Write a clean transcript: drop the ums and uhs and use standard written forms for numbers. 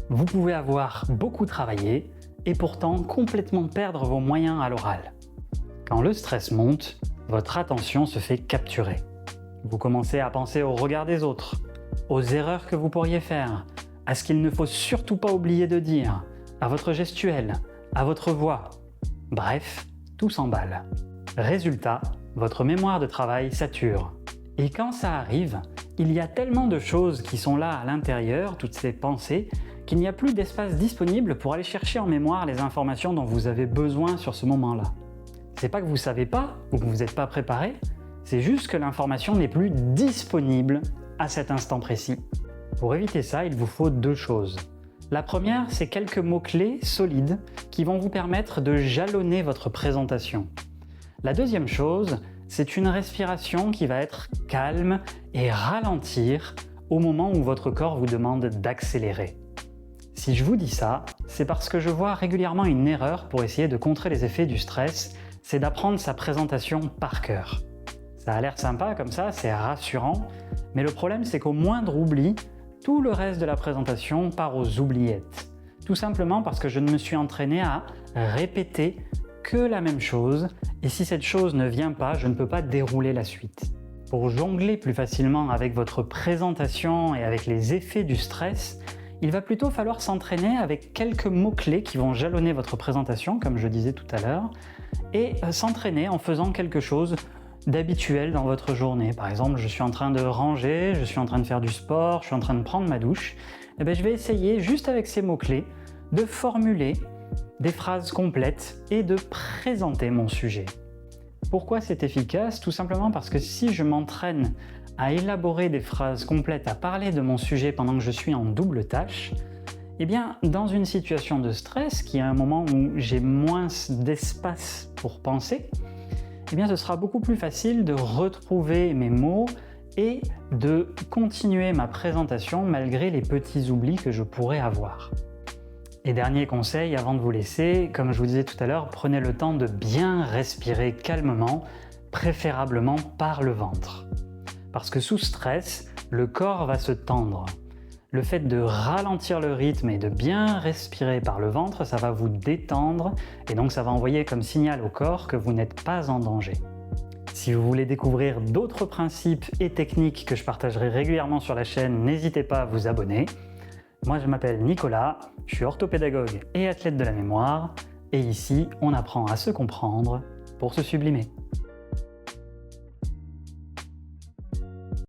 Vous pouvez avoir beaucoup travaillé et pourtant complètement perdre vos moyens à l'oral. Quand le stress monte, votre attention se fait capturer. Vous commencez à penser au regard des autres, aux erreurs que vous pourriez faire, à ce qu'il ne faut surtout pas oublier de dire, à votre gestuelle, à votre voix. Bref, tout s'emballe. Résultat, votre mémoire de travail sature. Et quand ça arrive, il y a tellement de choses qui sont là à l'intérieur, toutes ces pensées, qu'il n'y a plus d'espace disponible pour aller chercher en mémoire les informations dont vous avez besoin sur ce moment-là. C'est pas que vous ne savez pas ou que vous n'êtes pas préparé, c'est juste que l'information n'est plus disponible à cet instant précis. Pour éviter ça, il vous faut deux choses. La première, c'est quelques mots-clés solides qui vont vous permettre de jalonner votre présentation. La deuxième chose, c'est une respiration qui va être calme et ralentir au moment où votre corps vous demande d'accélérer. Si je vous dis ça, c'est parce que je vois régulièrement une erreur pour essayer de contrer les effets du stress, c'est d'apprendre sa présentation par cœur. Ça a l'air sympa comme ça, c'est rassurant, mais le problème c'est qu'au moindre oubli, tout le reste de la présentation part aux oubliettes. Tout simplement parce que je ne me suis entraîné à répéter que la même chose, et si cette chose ne vient pas, je ne peux pas dérouler la suite. Pour jongler plus facilement avec votre présentation et avec les effets du stress, il va plutôt falloir s'entraîner avec quelques mots-clés qui vont jalonner votre présentation, comme je disais tout à l'heure, et s'entraîner en faisant quelque chose d'habituel dans votre journée. Par exemple, je suis en train de ranger, je suis en train de faire du sport, je suis en train de prendre ma douche. Et bien, je vais essayer, juste avec ces mots-clés, de formuler des phrases complètes et de présenter mon sujet. Pourquoi c'est efficace? Tout simplement parce que si je m'entraîne à élaborer des phrases complètes, à parler de mon sujet pendant que je suis en double tâche, eh bien, dans une situation de stress, qui est un moment où j'ai moins d'espace pour penser, eh bien, ce sera beaucoup plus facile de retrouver mes mots et de continuer ma présentation malgré les petits oublis que je pourrais avoir. Et dernier conseil avant de vous laisser, comme je vous disais tout à l'heure, prenez le temps de bien respirer calmement, préférablement par le ventre. Parce que sous stress, le corps va se tendre. Le fait de ralentir le rythme et de bien respirer par le ventre, ça va vous détendre et donc ça va envoyer comme signal au corps que vous n'êtes pas en danger. Si vous voulez découvrir d'autres principes et techniques que je partagerai régulièrement sur la chaîne, n'hésitez pas à vous abonner. Moi je m'appelle Nicolas, je suis orthopédagogue et athlète de la mémoire et ici on apprend à se comprendre pour se sublimer.